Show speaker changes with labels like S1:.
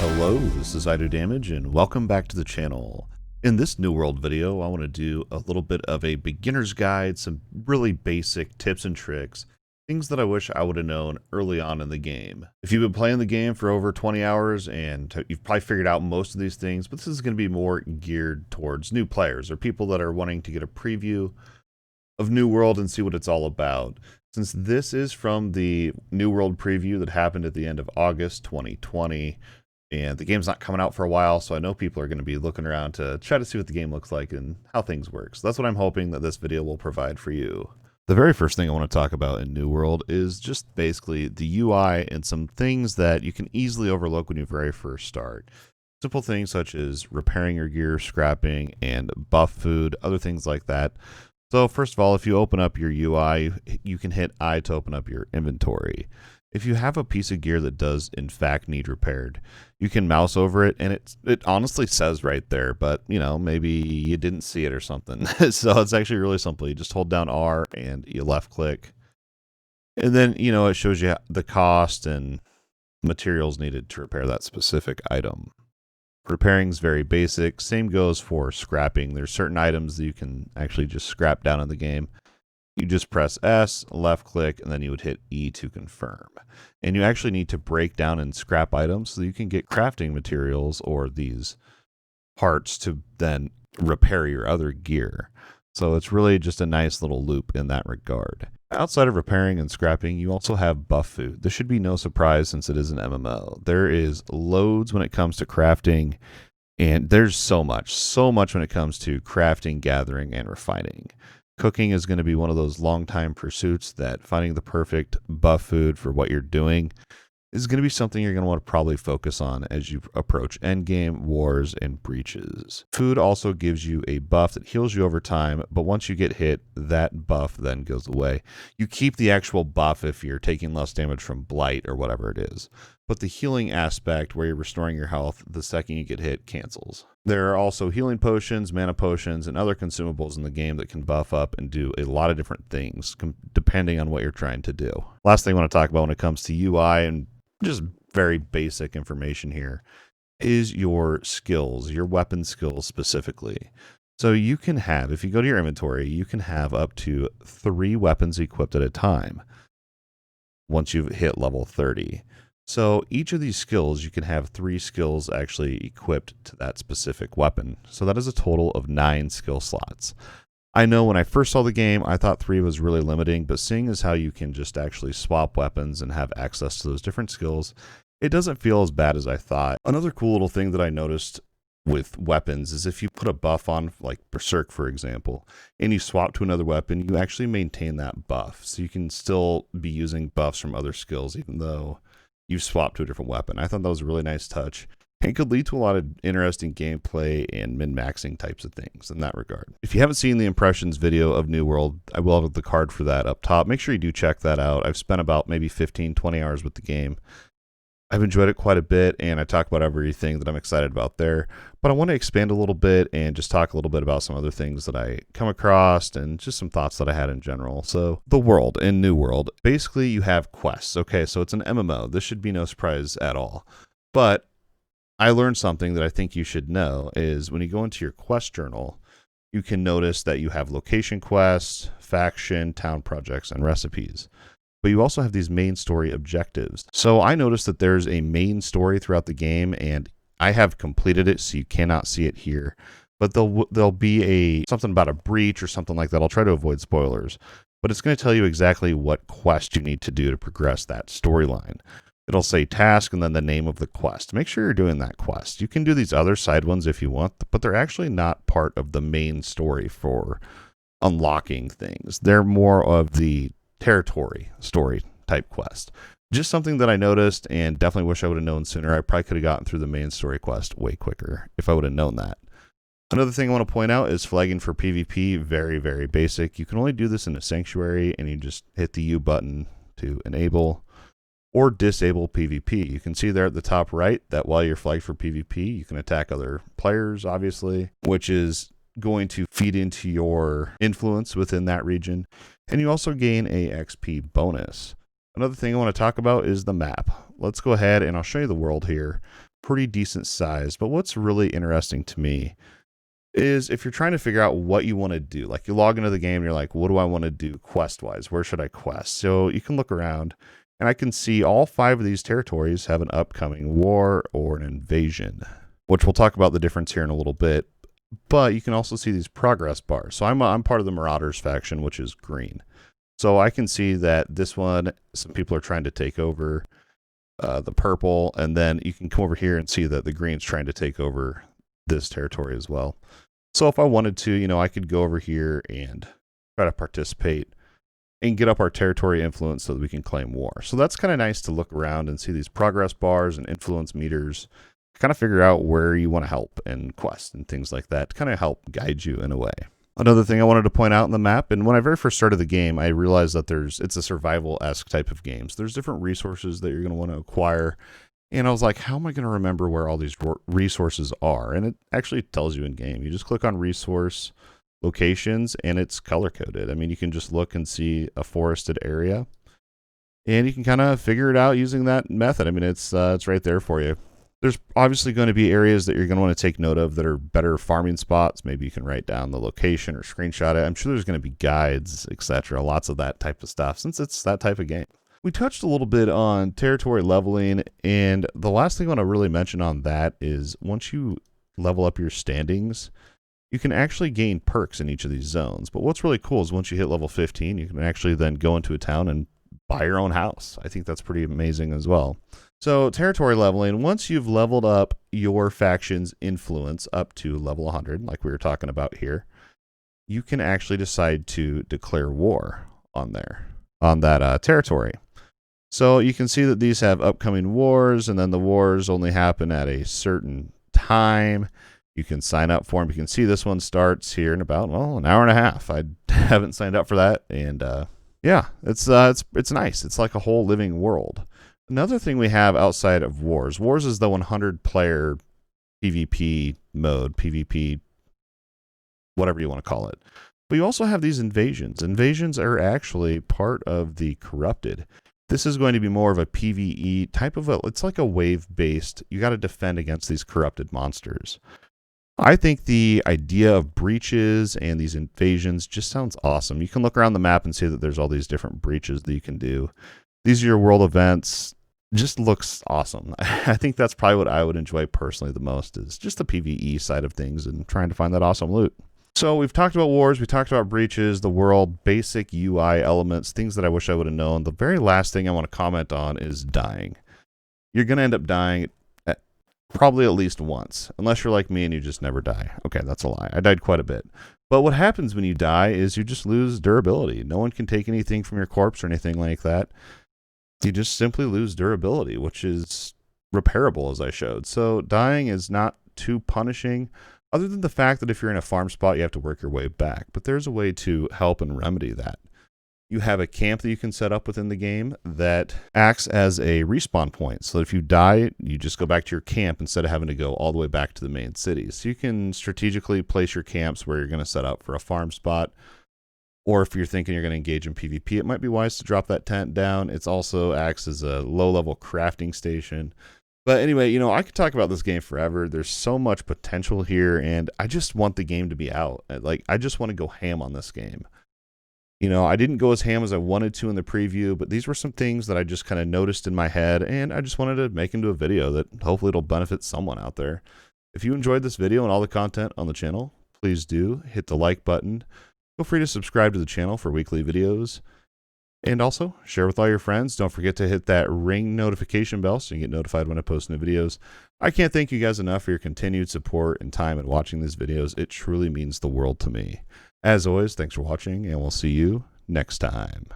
S1: Hello, this is Idodmg and welcome back to the channel. In this New World video, I want to do a little bit of a beginner's guide, some really basic tips and tricks, things that I wish I would have known early on in the game. If you've been playing the game for over 20 hours and you've probably figured out most of these things, but this is going to be more geared towards new players or people that are wanting to get a preview of New World and see what it's all about. Since this is from the New World preview that happened at the end of August 2020, and the game's not coming out for a while, so I know people are going to be looking around to try to see what the game looks like and how things work. So that's what I'm hoping that this video will provide for you. The very first thing I want to talk about in New World is just basically the UI and some things that you can easily overlook when you very first start. Simple things such as repairing your gear, scrapping, and buff food, other things like that. So first of all, if you open up your UI, you can hit I to open up your inventory. If you have a piece of gear that does in fact need repaired, you can mouse over it and it honestly says right there, but you know, maybe you didn't see it or something. So it's actually really simple. You just hold down R and you left click. And then, you know, it shows you the cost and materials needed to repair that specific item. Repairing is very basic. Same goes for scrapping. There's certain items that you can actually just scrap down in the game. You just press S, left click, and then you would hit E to confirm. And you actually need to break down and scrap items so you can get crafting materials or these parts to then repair your other gear. So it's really just a nice little loop in that regard. Outside of repairing and scrapping, you also have buff food. This should be no surprise since it is an MMO. There is loads when it comes to crafting, and there's so much when it comes to crafting, gathering, and refining. Cooking is going to be one of those long-time pursuits that finding the perfect buff food for what you're doing is going to be something you're going to want to probably focus on as you approach endgame, wars, and breaches. Food also gives you a buff that heals you over time, but once you get hit, that buff then goes away. You keep the actual buff if you're taking less damage from blight or whatever it is, but the healing aspect where you're restoring your health the second you get hit cancels. There are also healing potions, mana potions, and other consumables in the game that can buff up and do a lot of different things depending on what you're trying to do. Last thing I want to talk about when it comes to UI and just very basic information here is your skills, your weapon skills specifically. So you can have, if you go to your inventory, you can have up to 3 weapons equipped at a time once you've hit level 30. So each of these skills, you can have 3 skills actually equipped to that specific weapon. So that is a total of 9 skill slots. I know when I first saw the game, I thought 3 was really limiting, but seeing as how you can just actually swap weapons and have access to those different skills, it doesn't feel as bad as I thought. Another cool little thing that I noticed with weapons is if you put a buff on, like Berserk, for example, and you swap to another weapon, you actually maintain that buff. So you can still be using buffs from other skills, even though you've swapped to a different weapon. I thought that was a really nice touch. And could lead to a lot of interesting gameplay and min-maxing types of things in that regard. If you haven't seen the impressions video of New World, I will have the card for that up top. Make sure you do check that out. I've spent about maybe 15-20 hours with the game. I've enjoyed it quite a bit, and I talk about everything that I'm excited about there. But I want to expand a little bit and just talk a little bit about some other things that I come across and just some thoughts that I had in general. So the world in New World, basically you have quests. Okay, so it's an MMO. This should be no surprise at all. But I learned something that I think you should know is when you go into your quest journal, you can notice that you have location quests, faction, town projects, and recipes. But you also have these main story objectives. So I noticed that there's a main story throughout the game, and I have completed it, so you cannot see it here. But there'll be something about a breach or something like that. I'll try to avoid spoilers. But it's going to tell you exactly what quest you need to do to progress that storyline. It'll say task and then the name of the quest. Make sure you're doing that quest. You can do these other side ones if you want, but they're actually not part of the main story for unlocking things. They're more of the territory story type quest. Just something that I noticed and definitely wish I would have known sooner. I probably could have gotten through the main story quest way quicker if I would have known that. Another thing I want to point out is flagging for PvP. Very, very basic. You can only do this in a sanctuary, and you just hit the U button to enable or disable PvP. You can see there at the top right that while you're flagged for PvP, you can attack other players, obviously, which is going to feed into your influence within that region. And you also gain a XP bonus. Another thing I want to talk about is the map. Let's go ahead and I'll show you the world here. pretty decent size. But what's really interesting to me is if you're trying to figure out what you want to do, like you log into the game and you're like, what do I want to do quest wise? Where should I quest? So you can look around and I can see all 5 of these territories have an upcoming war or an invasion, which we'll talk about the difference here in a little bit. But you can also see these progress bars. So I'm part of the Marauders faction, which is green. So I can see that this one, some people are trying to take over the purple, and then you can come over here and see that the green's trying to take over this territory as well. So if I wanted to, I could go over here and try to participate and get up our territory influence so that we can claim war. So that's kind of nice to look around and see these progress bars and influence meters, kind of figure out where you want to help and quest and things like that to kind of help guide you in a way. Another thing I wanted to point out in the map, and when I very first started the game, I realized that it's a survival-esque type of game. So there's different resources that you're going to want to acquire. And I was like, how am I going to remember where all these resources are? And it actually tells you in game. You just click on resource locations and it's color coded. I mean, you can just look and see a forested area and you can kind of figure it out using that method. I mean, it's right there for you. There's obviously going to be areas that you're going to want to take note of that are better farming spots. Maybe you can write down the location or screenshot it. I'm sure there's going to be guides, etc. Lots of that type of stuff since it's that type of game. We touched a little bit on territory leveling, and the last thing I want to really mention on that is once you level up your standings, you can actually gain perks in each of these zones. But what's really cool is once you hit level 15, you can actually then go into a town and buy your own house. I think that's pretty amazing as well. So territory leveling, once you've leveled up your faction's influence up to level 100, like we were talking about here, you can actually decide to declare war on that territory. So you can see that these have upcoming wars, and then the wars only happen at a certain time. You can sign up for them. You can see this one starts here in about, an hour and a half. I haven't signed up for that, and yeah, it's nice. It's like a whole living world. Another thing we have outside of wars. Wars is the 100-player PvP mode, PvP, whatever you want to call it. But you also have these invasions. Invasions are actually part of the corrupted. This is going to be more of a PvE type of it's like a wave-based, you got to defend against these corrupted monsters. I think the idea of breaches and these invasions just sounds awesome. You can look around the map and see that there's all these different breaches that you can do. These are your world events. Just looks awesome. I think that's probably what I would enjoy personally the most, is just the PvE side of things and trying to find that awesome loot. So we've talked about wars, we talked about breaches, the world, basic UI elements, things that I wish I would have known. The very last thing I want to comment on is dying. You're going to end up dying probably at least once, unless you're like me and you just never die. Okay, that's a lie. I died quite a bit. But what happens when you die is you just lose durability. No one can take anything from your corpse or anything like that. You just simply lose durability, which is repairable, as I showed. So dying is not too punishing, other than the fact that if you're in a farm spot, you have to work your way back. But there's a way to help and remedy that. You have a camp that you can set up within the game that acts as a respawn point. So if you die, you just go back to your camp instead of having to go all the way back to the main city. So you can strategically place your camps where you're going to set up for a farm spot. Or if you're thinking you're going to engage in PvP, it might be wise to drop that tent down. It also acts as a low-level crafting station. But anyway, I could talk about this game forever. There's so much potential here, and I just want the game to be out. I just want to go ham on this game. I didn't go as ham as I wanted to in the preview, but these were some things that I just kind of noticed in my head, and I just wanted to make into a video that hopefully it'll benefit someone out there. If you enjoyed this video and all the content on the channel, please do hit the like button. Feel free to subscribe to the channel for weekly videos. And also, share with all your friends. Don't forget to hit that ring notification bell so you can get notified when I post new videos. I can't thank you guys enough for your continued support and time in watching these videos. It truly means the world to me. As always, thanks for watching, and we'll see you next time.